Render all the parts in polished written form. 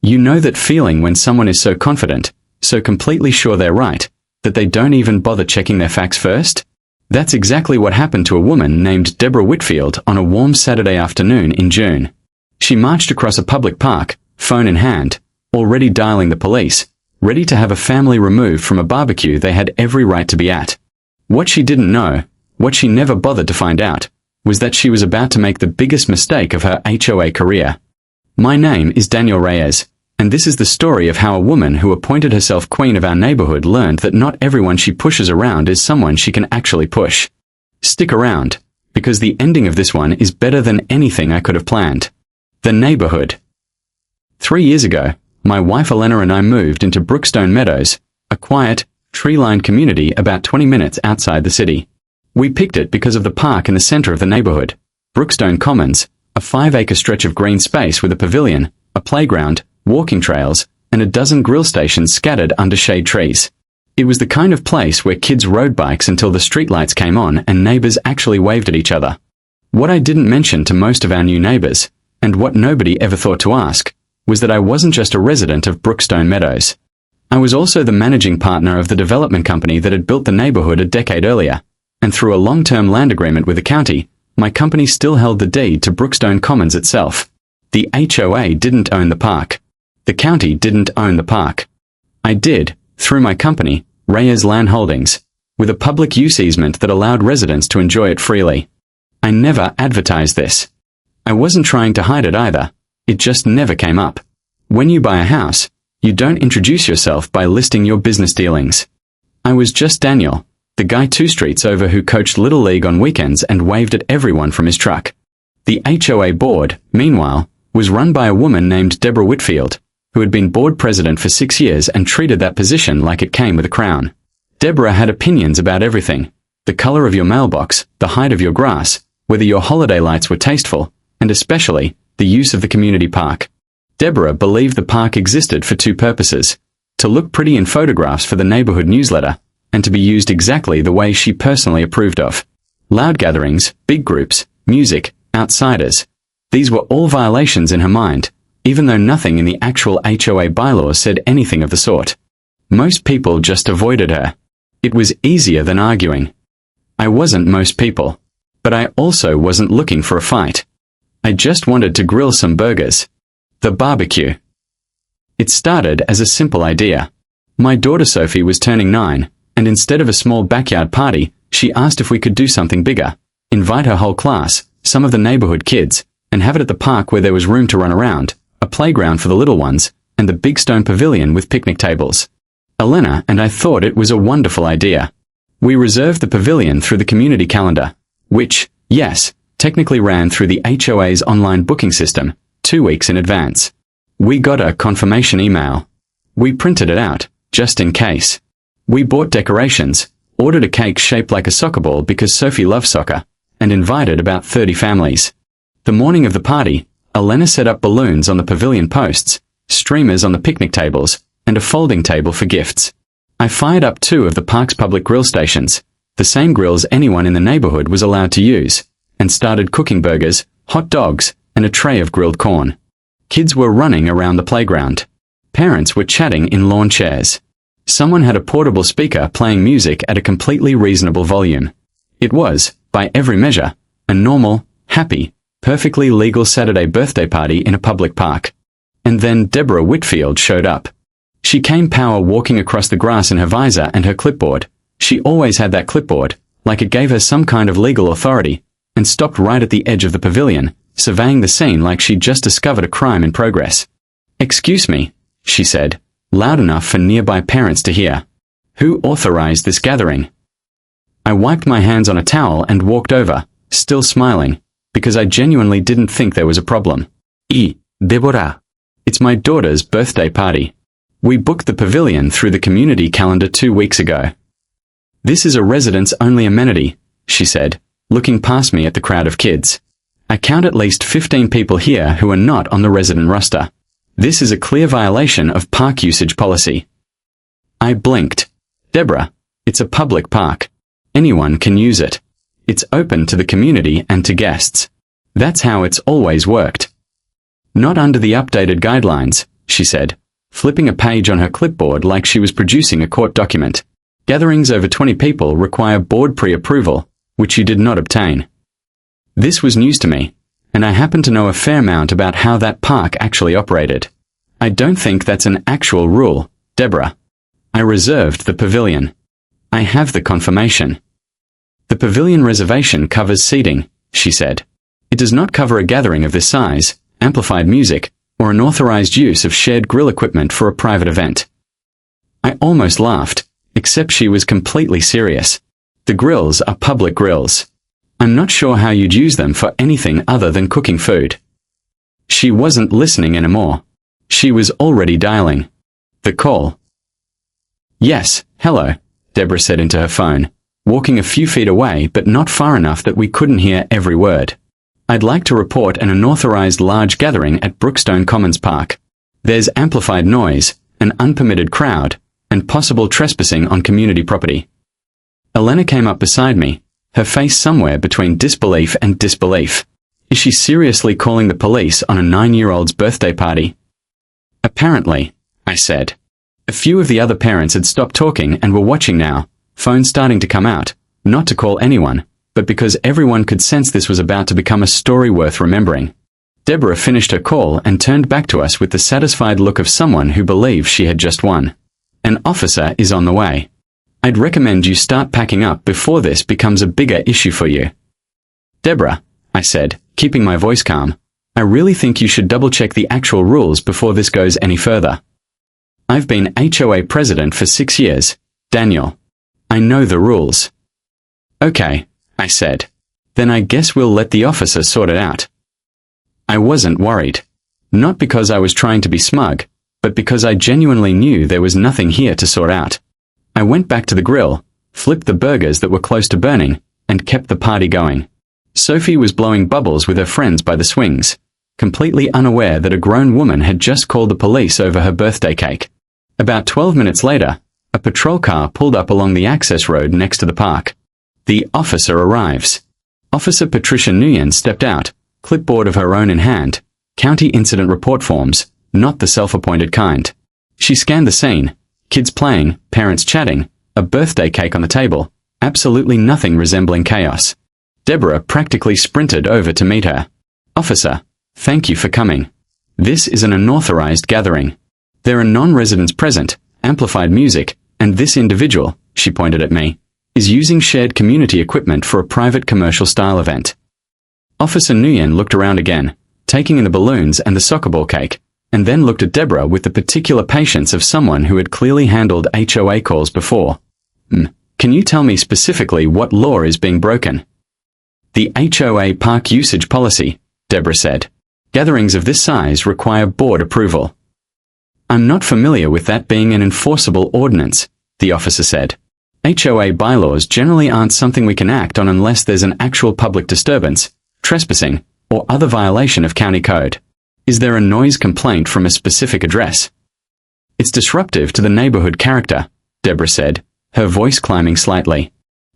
You know that feeling when someone is so confident, so completely sure they're right, that they don't even bother checking their facts first? That's exactly what happened to a woman named Deborah Whitfield on a warm Saturday afternoon in June. She marched across a public park, phone in hand, already dialing the police, ready to have a family removed from a barbecue they had every right to be at. What she didn't know, what she never bothered to find out, was that she was about to make the biggest mistake of her HOA career. My name is Daniel Reyes, and this is the story of how a woman who appointed herself queen of our neighborhood learned that not everyone she pushes around is someone she can actually push. Stick around, because the ending of this one is better than anything I could have planned. The neighborhood. 3 years ago, my wife Elena and I moved into Brookstone Meadows, a quiet, tree-lined community about 20 minutes outside the city. We picked it because of the park in the center of the neighborhood, Brookstone Commons, a 5-acre stretch of green space with a pavilion, a playground, walking trails, and a dozen grill stations scattered under shade trees. It was the kind of place where kids rode bikes until the streetlights came on and neighbors actually waved at each other. What I didn't mention to most of our new neighbors, and what nobody ever thought to ask, was that I wasn't just a resident of Brookstone Meadows. I was also the managing partner of the development company that had built the neighborhood a decade earlier, and through a long-term land agreement with the county, my company still held the deed to Brookstone Commons itself. The HOA didn't own the park. The county didn't own the park. I did, through my company, Reyes Land Holdings, with a public use easement that allowed residents to enjoy it freely. I never advertised this. I wasn't trying to hide it either. It just never came up. When you buy a house, you don't introduce yourself by listing your business dealings. I was just Daniel, the guy 2 streets over who coached Little League on weekends and waved at everyone from his truck. The HOA board, meanwhile, was run by a woman named Deborah Whitfield, who had been board president for 6 years and treated that position like it came with a crown. Deborah had opinions about everything: the color of your mailbox, the height of your grass, whether your holiday lights were tasteful, and especially, the use of the community park. Deborah believed the park existed for 2 purposes: to look pretty in photographs for the neighborhood newsletter, and to be used exactly the way she personally approved of. Loud gatherings, big groups, music, outsiders. These were all violations in her mind, even though nothing in the actual HOA bylaws said anything of the sort. Most people just avoided her. It was easier than arguing. I wasn't most people. But I also wasn't looking for a fight. I just wanted to grill some burgers. The barbecue. It started as a simple idea. My daughter Sophie was turning 9, and instead of a small backyard party, she asked if we could do something bigger, invite her whole class, some of the neighborhood kids, and have it at the park where there was room to run around, a playground for the little ones, and the big stone pavilion with picnic tables. Elena and I thought it was a wonderful idea. We reserved the pavilion through the community calendar, which, yes, technically ran through the HOA's online booking system, 2 weeks in advance. We got a confirmation email. We printed it out, just in case. We bought decorations, ordered a cake shaped like a soccer ball because Sophie loves soccer, and invited about 30 families. The morning of the party, Elena set up balloons on the pavilion posts, streamers on the picnic tables, and a folding table for gifts. I fired up 2 of the park's public grill stations, the same grills anyone in the neighborhood was allowed to use, and started cooking burgers, hot dogs, and a tray of grilled corn. Kids were running around the playground. Parents were chatting in lawn chairs. Someone had a portable speaker playing music at a completely reasonable volume. It was, by every measure, a normal, happy, perfectly legal Saturday birthday party in a public park. And then Deborah Whitfield showed up. She came power walking across the grass in her visor and her clipboard. She always had that clipboard, like it gave her some kind of legal authority, and stopped right at the edge of the pavilion, surveying the scene like she'd just discovered a crime in progress. "Excuse me," she said, loud enough for nearby parents to hear. "Who authorized this gathering?" I wiped my hands on a towel and walked over, still smiling, because I genuinely didn't think there was a problem. Deborah. It's my daughter's birthday party. We booked the pavilion through the community calendar 2 weeks ago. "This is a residents-only amenity," she said, looking past me at the crowd of kids. "I count at least 15 people here who are not on the resident roster. This is a clear violation of park usage policy." I blinked. "Deborah, it's a public park. Anyone can use it. It's open to the community and to guests. That's how it's always worked." "Not under the updated guidelines," she said, flipping a page on her clipboard like she was producing a court document. Gatherings over 20 people require board pre-approval, which you did not obtain. This was news to me, and I happen to know a fair amount about how that park actually operated. I don't think that's an actual rule, Deborah. I reserved the pavilion. I have the confirmation. The pavilion reservation covers seating, she said. It does not cover a gathering of this size, amplified music, or unauthorized use of shared grill equipment for a private event. I almost laughed, except she was completely serious. The grills are public grills. I'm not sure how you'd use them for anything other than cooking food. She wasn't listening anymore. She was already dialing. The call. Yes, hello, Deborah said into her phone, walking a few feet away but not far enough that we couldn't hear every word. I'd like to report an unauthorized large gathering at Brookstone Commons Park. There's amplified noise, an unpermitted crowd, and possible trespassing on community property. Elena came up beside me, her face somewhere between disbelief and disbelief. Is she seriously calling the police on a 9-year-old's birthday party? Apparently, I said. A few of the other parents had stopped talking and were watching now, phones starting to come out, not to call anyone, but because everyone could sense this was about to become a story worth remembering. Deborah finished her call and turned back to us with the satisfied look of someone who believes she had just won. An officer is on the way. I'd recommend you start packing up before this becomes a bigger issue for you. Deborah, I said, keeping my voice calm, I really think you should double-check the actual rules before this goes any further. I've been HOA president for 6 years, Daniel. I know the rules. Okay, I said. Then I guess we'll let the officer sort it out. I wasn't worried. Not because I was trying to be smug, but because I genuinely knew there was nothing here to sort out. I went back to the grill, flipped the burgers that were close to burning, and kept the party going. Sophie was blowing bubbles with her friends by the swings, completely unaware that a grown woman had just called the police over her birthday cake. About 12 minutes later, a patrol car pulled up along the access road next to the park. The officer arrives. Officer Patricia Nguyen stepped out, clipboard of her own in hand, county incident report forms, not the self-appointed kind. She scanned the scene, kids playing, parents chatting, a birthday cake on the table, absolutely nothing resembling chaos. Deborah practically sprinted over to meet her. Officer, thank you for coming. This is an unauthorized gathering. There are non-residents present, amplified music, and this individual, she pointed at me, is using shared community equipment for a private commercial-style event. Officer Nguyen looked around again, taking in the balloons and the soccer ball cake, and then looked at Deborah with the particular patience of someone who had clearly handled HOA calls before. Can you tell me specifically what law is being broken? The HOA park usage policy, Deborah said. Gatherings of this size require board approval. I'm not familiar with that being an enforceable ordinance, the officer said. HOA bylaws generally aren't something we can act on unless there's an actual public disturbance, trespassing, or other violation of county code. Is there a noise complaint from a specific address? It's disruptive to the neighborhood character, Deborah said, her voice climbing slightly.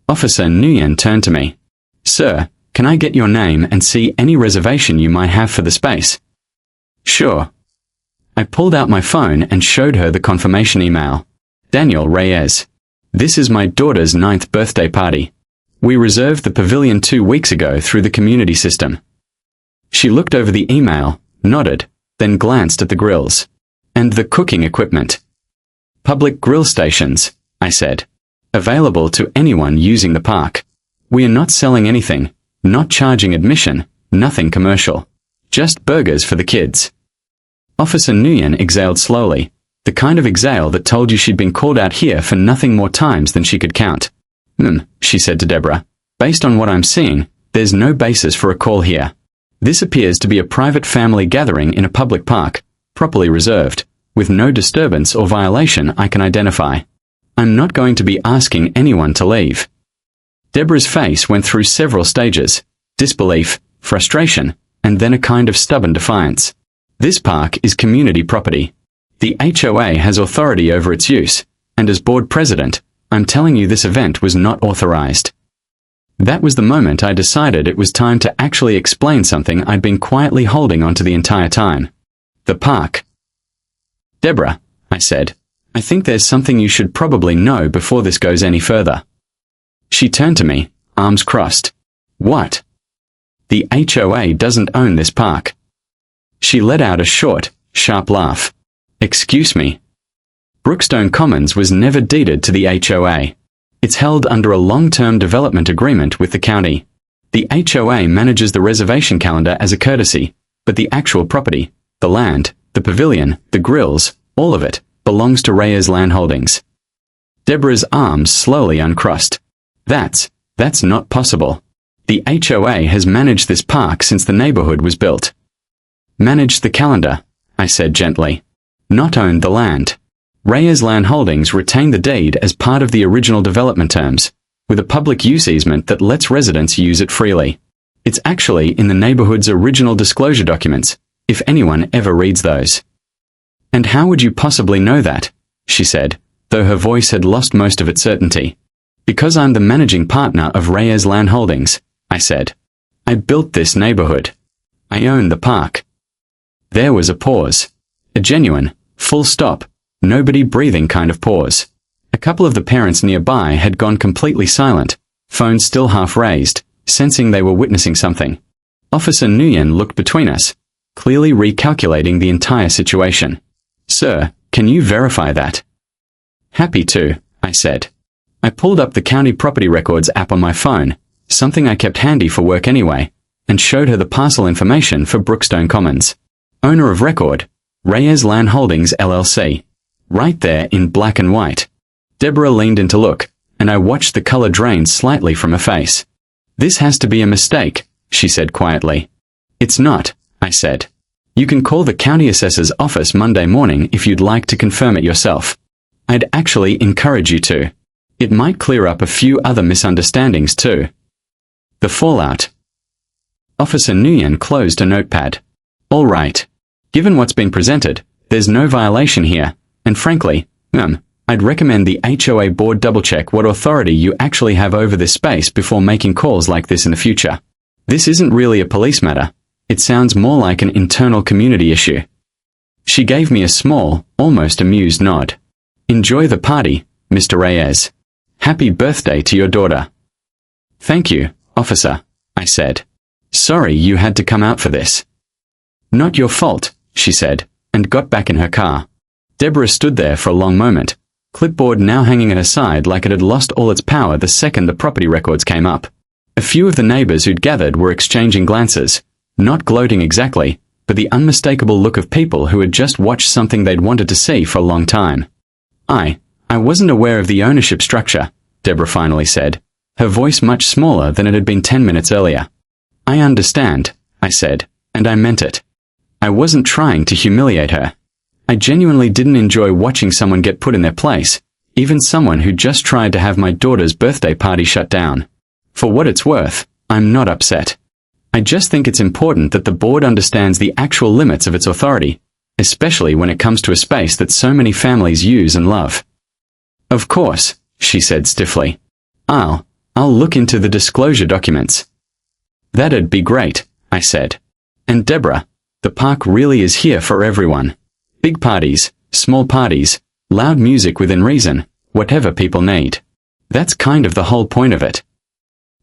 Officer Nguyen turned to me. Sir, can I get your name and see any reservation you might have for the space? Sure. I pulled out my phone and showed her the confirmation email. Daniel Reyes. This is my daughter's 9th birthday party. We reserved the pavilion 2 weeks ago through the community system. She looked over the email, nodded, then glanced at the grills. And the cooking equipment. Public grill stations, I said. Available to anyone using the park. We are not selling anything, not charging admission, nothing commercial. Just burgers for the kids. Officer Nguyen exhaled slowly, the kind of exhale that told you she'd been called out here for nothing more times than she could count. She said to Deborah. Based on what I'm seeing, there's no basis for a call here. This appears to be a private family gathering in a public park, properly reserved, with no disturbance or violation I can identify. I'm not going to be asking anyone to leave. Deborah's face went through several stages, disbelief, frustration, and then a kind of stubborn defiance. This park is community property. The HOA has authority over its use, and as board president, I'm telling you this event was not authorized. That was the moment I decided it was time to actually explain something I'd been quietly holding onto the entire time. The park Deborah, I said, I think there's something you should probably know before this goes any further. She turned to me, arms crossed. What? The HOA doesn't own this park. She let out a short, sharp laugh. Excuse me. Brookstone Commons was never deeded to the HOA. It's held under a long-term development agreement with the county. The HOA manages the reservation calendar as a courtesy, but the actual property, the land, the pavilion, the grills, all of it, belongs to Reyes Land Holdings. Deborah's arms slowly uncrossed. That's not possible. The HOA has managed this park since the neighborhood was built. Managed the calendar, I said gently. Not owned the land. Reyes Land Holdings retained the deed as part of the original development terms, with a public use easement that lets residents use it freely. It's actually in the neighborhood's original disclosure documents, if anyone ever reads those. And how would you possibly know that? She said, though her voice had lost most of its certainty. Because I'm the managing partner of Reyes Land Holdings, I said. I built this neighborhood. I own the park. There was a pause. A genuine, full stop, nobody breathing kind of pause. A couple of the parents nearby had gone completely silent, phones still half raised, sensing they were witnessing something. Officer Nguyen looked between us, clearly recalculating the entire situation. Sir, can you verify that? Happy to, I said. I pulled up the County Property Records app on my phone, something I kept handy for work anyway, and showed her the parcel information for Brookstone Commons. Owner of record, Reyes Land Holdings LLC. Right there in black and white. Deborah leaned in to look, and I watched the color drain slightly from her face. This has to be a mistake, she said quietly. It's not, I said. You can call the county assessor's office Monday morning if you'd like to confirm it yourself. I'd actually encourage you to. It might clear up a few other misunderstandings too. The fallout. Officer Nguyen closed a notepad. All right. Given what's been presented, there's no violation here, and frankly, I'd recommend the HOA board double-check what authority you actually have over this space before making calls like this in the future. This isn't really a police matter. It sounds more like an internal community issue. She gave me a small, almost amused nod. Enjoy the party, Mr. Reyes. Happy birthday to your daughter. Thank you, officer, I said. Sorry you had to come out for this. Not your fault, she said, and got back in her car. Deborah stood there for a long moment, clipboard now hanging at her side like it had lost all its power the second the property records came up. A few of the neighbors who'd gathered were exchanging glances, not gloating exactly, but the unmistakable look of people who had just watched something they'd wanted to see for a long time. I wasn't aware of the ownership structure, Deborah finally said, her voice much smaller than it had been 10 minutes earlier. I understand, I said, and I meant it. I wasn't trying to humiliate her. I genuinely didn't enjoy watching someone get put in their place, even someone who just tried to have my daughter's birthday party shut down. For what it's worth, I'm not upset. I just think it's important that the board understands the actual limits of its authority, especially when it comes to a space that so many families use and love. Of course, she said stiffly. I'll look into the disclosure documents. That'd be great, I said. And Deborah, the park really is here for everyone. Big parties, small parties, loud music within reason, whatever people need. That's kind of the whole point of it.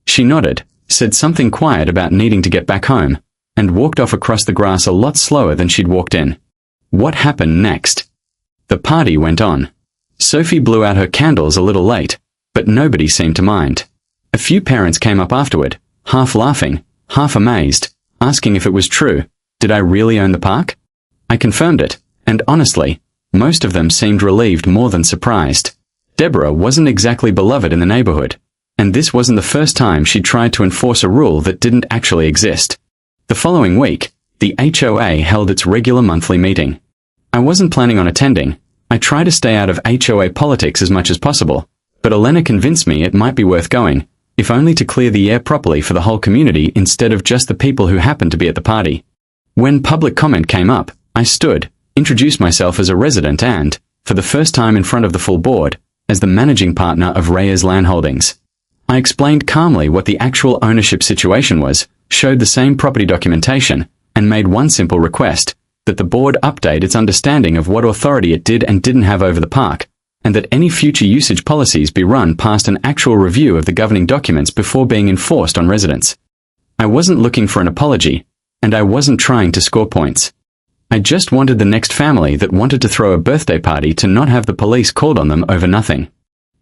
She nodded, said something quiet about needing to get back home, and walked off across the grass a lot slower than she'd walked in. What happened next? The party went on. Sophie blew out her candles a little late, but nobody seemed to mind. A few parents came up afterward, half laughing, half amazed, asking if it was true. Did I really own the park? I confirmed it, and honestly, most of them seemed relieved more than surprised. Deborah wasn't exactly beloved in the neighborhood, and this wasn't the first time she tried to enforce a rule that didn't actually exist. The following week, the HOA held its regular monthly meeting. I wasn't planning on attending. I try to stay out of HOA politics as much as possible, but Elena convinced me it might be worth going, if only to clear the air properly for the whole community instead of just the people who happened to be at the party. When public comment came up, I stood, introduced myself as a resident and, for the first time in front of the full board, as the managing partner of Reyes Land Holdings. I explained calmly what the actual ownership situation was, showed the same property documentation, and made one simple request. that the board update its understanding of what authority it did and didn't have over the park, and that any future usage policies be run past an actual review of the governing documents before being enforced on residents. I wasn't looking for an apology, and I wasn't trying to score points. I just wanted the next family that wanted to throw a birthday party to not have the police called on them over nothing.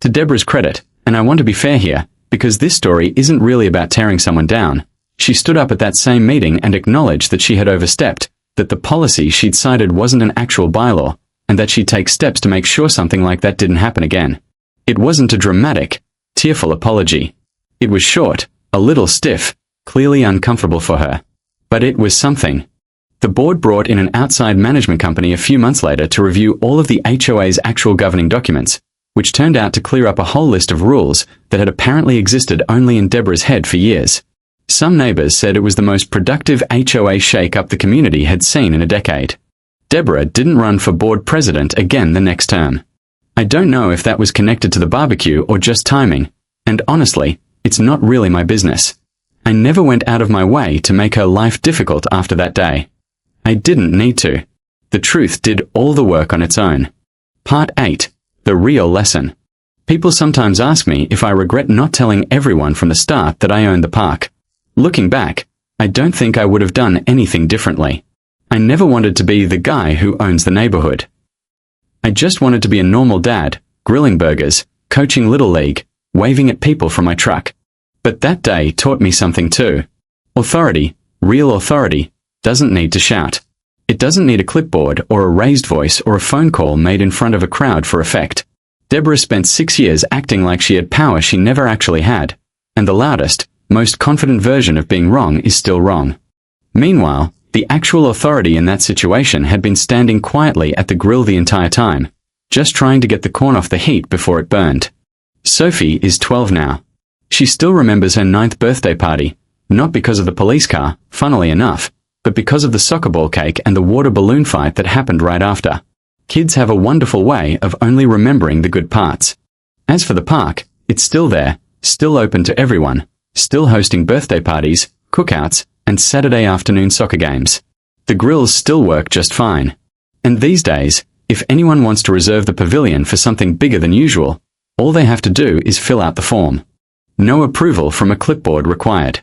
To Deborah's credit, and I want to be fair here, because this story isn't really about tearing someone down, she stood up at that same meeting and acknowledged that she had overstepped, that the policy she'd cited wasn't an actual bylaw, and that she'd take steps to make sure something like that didn't happen again. It wasn't a dramatic, tearful apology. It was short, a little stiff, clearly uncomfortable for her. But it was something. The board brought in an outside management company a few months later to review all of the HOA's actual governing documents, which turned out to clear up a whole list of rules that had apparently existed only in Deborah's head for years. Some neighbors said it was the most productive HOA shake-up the community had seen in a decade. Deborah didn't run for board president again the next term. I don't know if that was connected to the barbecue or just timing, and honestly, it's not really my business. I never went out of my way to make her life difficult after that day. I didn't need to. The truth did all the work on its own. Part 8. The real lesson. People sometimes ask me if I regret not telling everyone from the start that I owned the park. Looking back, I don't think I would have done anything differently. I never wanted to be the guy who owns the neighborhood. I just wanted to be a normal dad, grilling burgers, coaching Little League, waving at people from my truck. But that day taught me something too. Authority, real authority, doesn't need to shout. It doesn't need a clipboard or a raised voice or a phone call made in front of a crowd for effect. Deborah spent 6 years acting like she had power she never actually had, and the loudest, most confident version of being wrong is still wrong. Meanwhile, the actual authority in that situation had been standing quietly at the grill the entire time, just trying to get the corn off the heat before it burned. Sophie is 12 now. She still remembers her 9th birthday party, not because of the police car, funnily enough, but because of the soccer ball cake and the water balloon fight that happened right after. Kids have a wonderful way of only remembering the good parts. As for the park, it's still there, still open to everyone, still hosting birthday parties, cookouts, and Saturday afternoon soccer games. The grills still work just fine. And these days, if anyone wants to reserve the pavilion for something bigger than usual, all they have to do is fill out the form. No approval from a clipboard required.